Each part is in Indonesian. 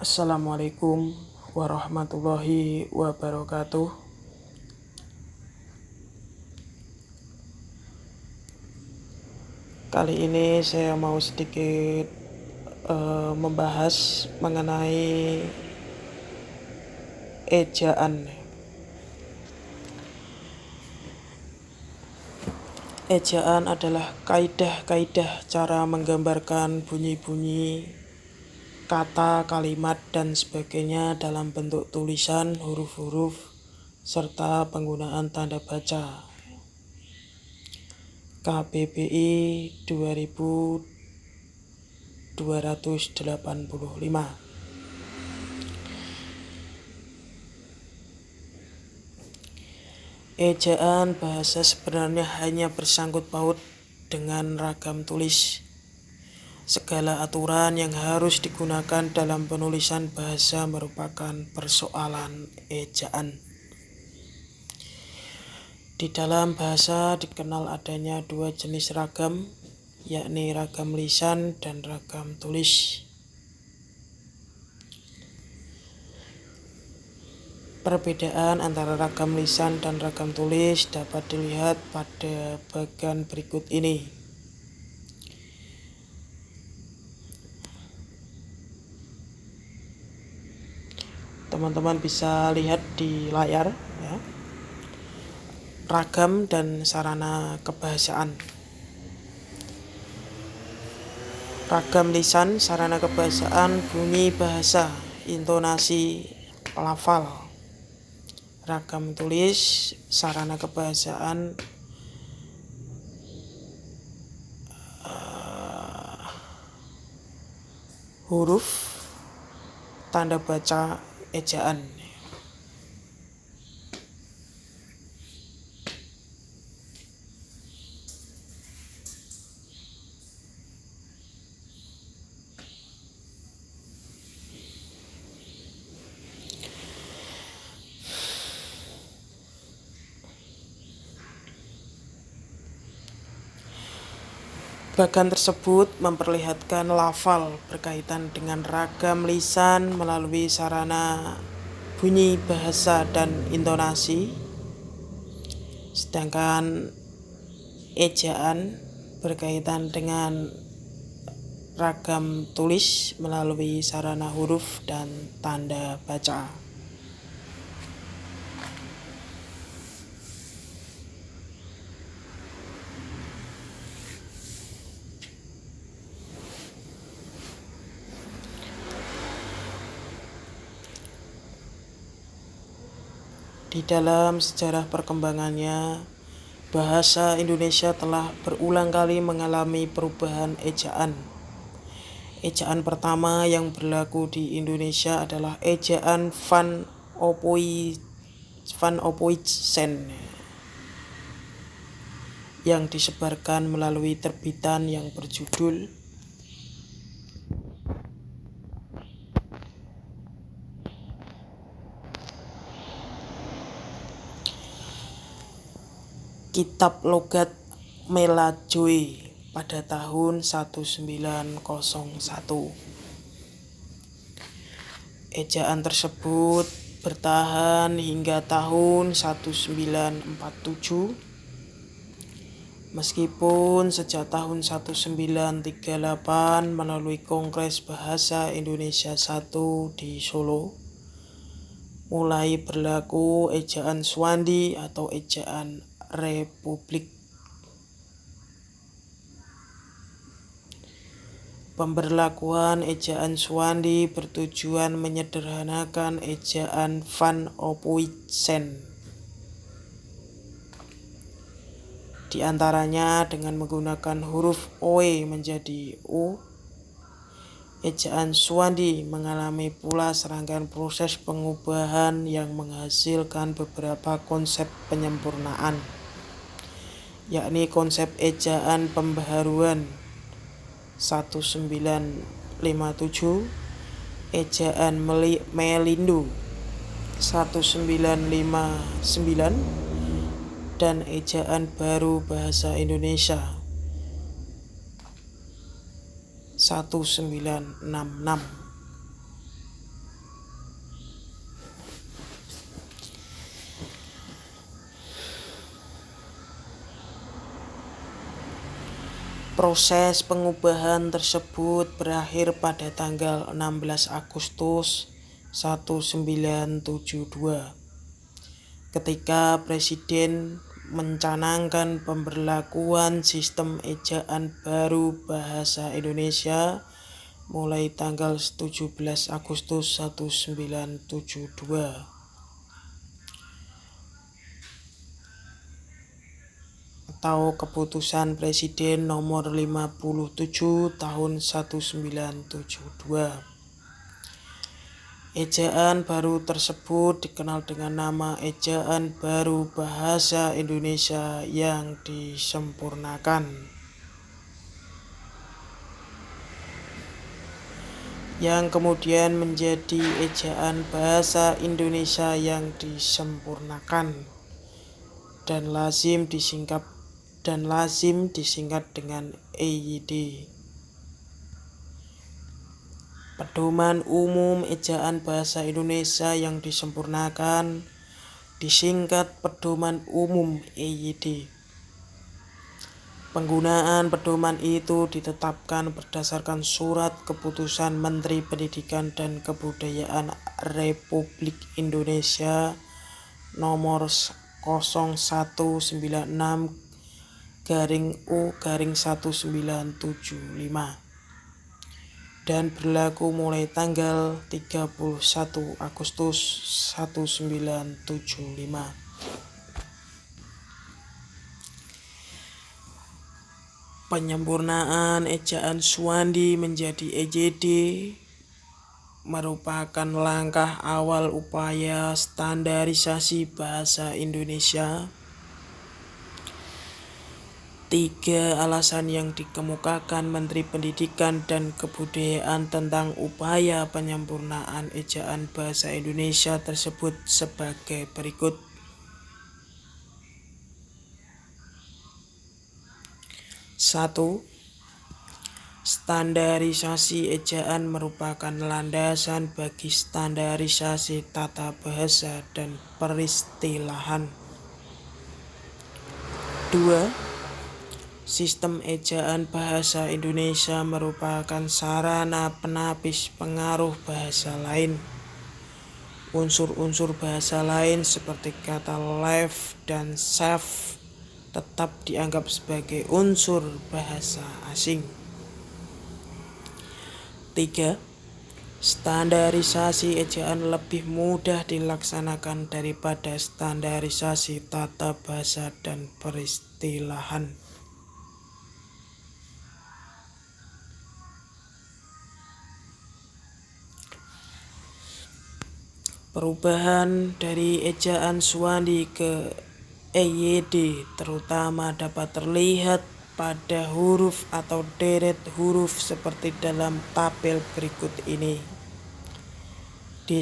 Assalamualaikum warahmatullahi wabarakatuh. Kali ini saya mau sedikit membahas mengenai ejaan. Ejaan adalah kaidah-kaidah cara menggambarkan bunyi-bunyi kata, kalimat, dan sebagainya dalam bentuk tulisan, huruf-huruf, serta penggunaan tanda baca. KBBI 2285. Ejaan bahasa sebenarnya hanya bersangkut paut dengan ragam tulis. Segala aturan yang harus digunakan dalam penulisan bahasa merupakan persoalan ejaan. Di dalam bahasa dikenal adanya dua jenis ragam, yakni ragam lisan dan ragam tulis. Perbedaan antara ragam lisan dan ragam tulis dapat dilihat pada bagian berikut ini. Teman-teman bisa lihat di layar ya. Ragam dan sarana kebahasaan. Ragam lisan, sarana kebahasaan, bunyi bahasa, intonasi, lafal. Ragam tulis, sarana kebahasaan, huruf, tanda baca, ejaan. Bagan tersebut memperlihatkan lafal berkaitan dengan ragam lisan melalui sarana bunyi bahasa dan intonasi, sedangkan ejaan berkaitan dengan ragam tulis melalui sarana huruf dan tanda baca. Di dalam sejarah perkembangannya, bahasa Indonesia telah berulang kali mengalami perubahan ejaan. Ejaan pertama yang berlaku di Indonesia adalah ejaan Van Ophuijsen yang disebarkan melalui terbitan yang berjudul Kitab Logat Melajoe pada tahun 1901. Ejaan tersebut bertahan hingga tahun 1947, meskipun sejak tahun 1938 melalui Kongres Bahasa Indonesia I di Solo mulai berlaku ejaan Swandi atau ejaan Republik. Pemberlakuan ejaan Swandi bertujuan menyederhanakan ejaan Van Ophuijsen. Di antaranya dengan menggunakan huruf OE menjadi U. Ejaan Swandi mengalami pula serangkaian proses pengubahan yang menghasilkan beberapa konsep penyempurnaan, yakni konsep ejaan pembaharuan 1957, ejaan Melindo 1959, dan ejaan baru bahasa Indonesia 1966. Proses pengubahan tersebut berakhir pada tanggal 16 Agustus 1972 ketika Presiden mencanangkan pemberlakuan sistem ejaan baru bahasa Indonesia mulai tanggal 17 Agustus 1972 atau Keputusan Presiden Nomor 57 Tahun 1972. Ejaan baru tersebut dikenal dengan nama Ejaan Baru Bahasa Indonesia yang disempurnakan, yang kemudian menjadi Ejaan Bahasa Indonesia yang disempurnakan dan lazim disingkat dengan EYD. Pedoman umum Ejaan Bahasa Indonesia yang disempurnakan disingkat Pedoman Umum EYD. Penggunaan pedoman itu ditetapkan berdasarkan Surat Keputusan Menteri Pendidikan dan Kebudayaan Republik Indonesia Nomor 0196/U/1975 dan berlaku mulai tanggal 31 Agustus 1975. Penyempurnaan Ejaan Suwandi menjadi EYD merupakan langkah awal upaya standarisasi bahasa Indonesia. 3 alasan yang dikemukakan Menteri Pendidikan dan Kebudayaan tentang upaya penyempurnaan ejaan bahasa Indonesia tersebut sebagai berikut. 1. Standarisasi ejaan merupakan landasan bagi standarisasi tata bahasa dan peristilahan. 2. Sistem ejaan bahasa Indonesia merupakan sarana penapis pengaruh bahasa lain. Unsur-unsur bahasa lain seperti kata lev dan chef tetap dianggap sebagai unsur bahasa asing. 3. Standarisasi ejaan lebih mudah dilaksanakan daripada standarisasi tata bahasa dan peristilahan. Perubahan dari Ejaan Suwandi ke EYD terutama dapat terlihat pada huruf atau deret huruf seperti dalam tabel berikut ini. Di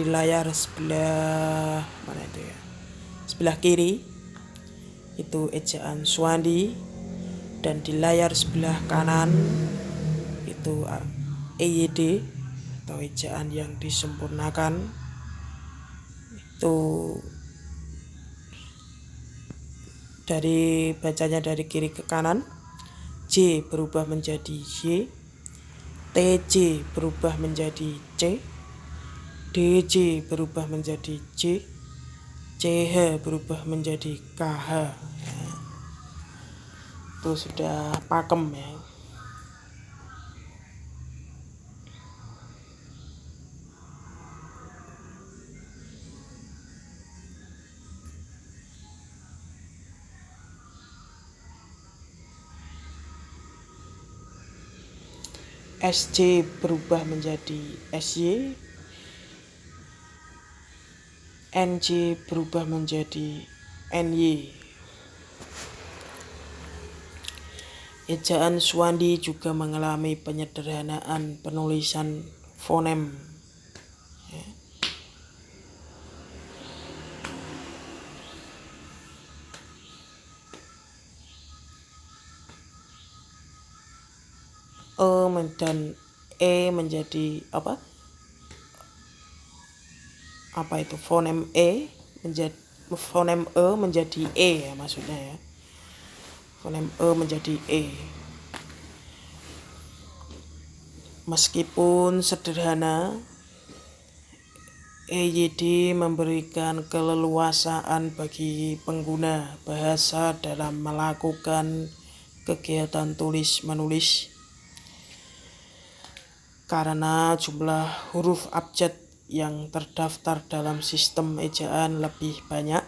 layar sebelah mana itu ya? Sebelah kiri itu Ejaan Suwandi dan di layar sebelah kanan itu EYD atau ejaan yang disempurnakan. Itu dari bacanya dari kiri ke kanan. J berubah menjadi Y, TJ berubah menjadi C, DJ berubah menjadi J, CH berubah menjadi KH. Itu sudah pakem ya. SJ berubah menjadi SY, NJ berubah menjadi NY. Ejaan Suwandi juga mengalami penyederhanaan penulisan fonem. Dan E menjadi apa itu fonem E menjadi fonem E menjadi E ya maksudnya ya. fonem E menjadi E. Meskipun sederhana, EYD memberikan keleluasaan bagi pengguna bahasa dalam melakukan kegiatan tulis-menulis karena jumlah huruf abjad yang terdaftar dalam sistem ejaan lebih banyak.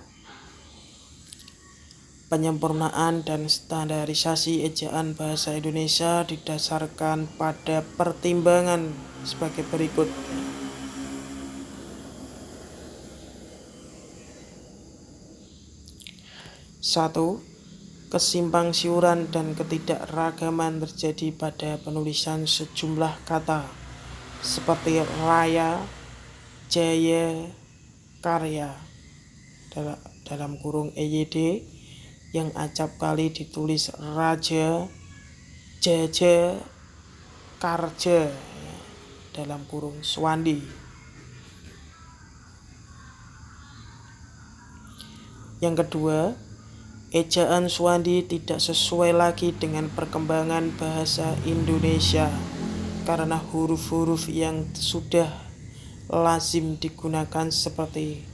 Penyempurnaan dan standarisasi ejaan bahasa Indonesia didasarkan pada pertimbangan sebagai berikut. 1. Kesimpangsiuran dan ketidakragaman terjadi pada penulisan sejumlah kata seperti raya, jaya, karya dalam kurung EYD yang acap kali ditulis raja, jaja, karja dalam kurung Swandi. Yang kedua, ejaan Swandi tidak sesuai lagi dengan perkembangan bahasa Indonesia karena huruf-huruf yang sudah lazim digunakan seperti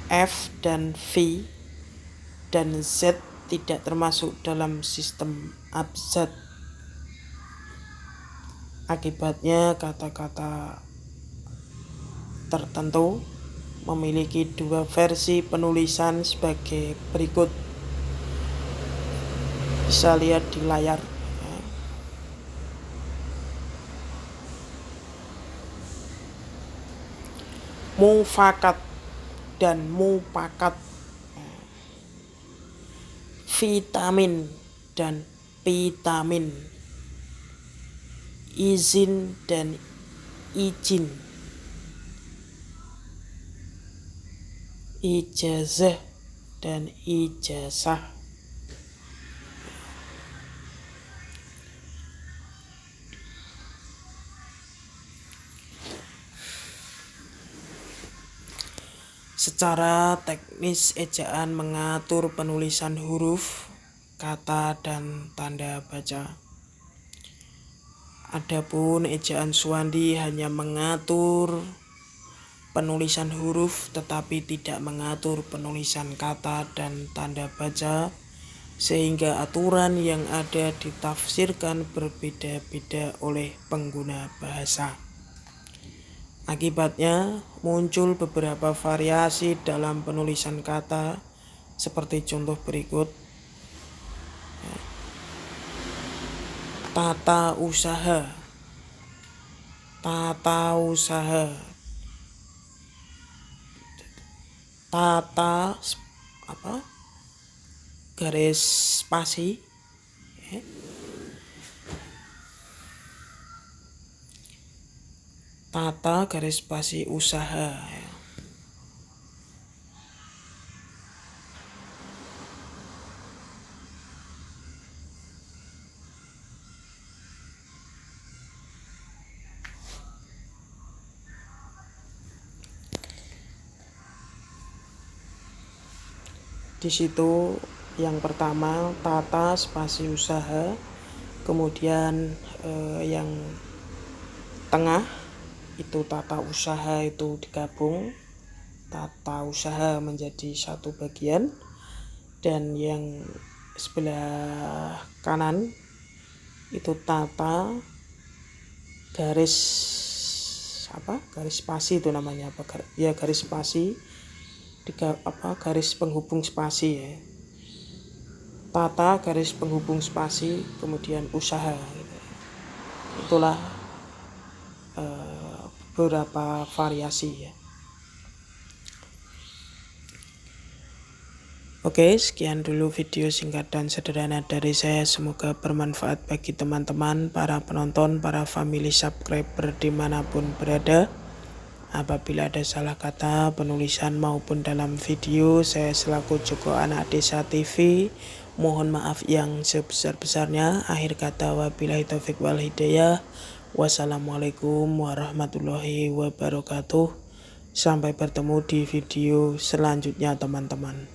F dan V dan Z tidak termasuk dalam sistem abjad. Akibatnya kata-kata tertentu memiliki dua versi penulisan sebagai berikut. Bisa lihat di layar. Mufakat dan mupakat, vitamin dan vitamin, izin dan izin, ijazah dan ijazah. Secara teknis, ejaan mengatur penulisan huruf, kata, dan tanda baca. Adapun ejaan Swandi hanya mengatur penulisan huruf tetapi tidak mengatur penulisan kata dan tanda baca, sehingga aturan yang ada ditafsirkan berbeda-beda oleh pengguna bahasa. Akibatnya muncul beberapa variasi dalam penulisan kata seperti contoh berikut. Tata usaha, tata usaha, tata garis spasi, tata garis spasi usaha. Di situ yang pertama tata spasi usaha, kemudian yang tengah itu tata usaha itu digabung, tata usaha menjadi satu bagian, dan yang sebelah kanan itu tata garis spasi itu namanya garis spasi garis penghubung spasi ya. Tata garis penghubung spasi kemudian usaha gitu. Itulah beberapa variasi ya. Oke, sekian dulu video singkat dan sederhana dari saya. Semoga bermanfaat bagi teman-teman, para penonton, para family subscriber dimanapun berada. Apabila ada salah kata, penulisan maupun dalam video, saya selaku Joko Anak Desa TV mohon maaf yang sebesar-besarnya. Akhir kata, wabillahi taufik wal hidayah. Wassalamualaikum warahmatullahi wabarakatuh. Sampai bertemu di video selanjutnya teman-teman.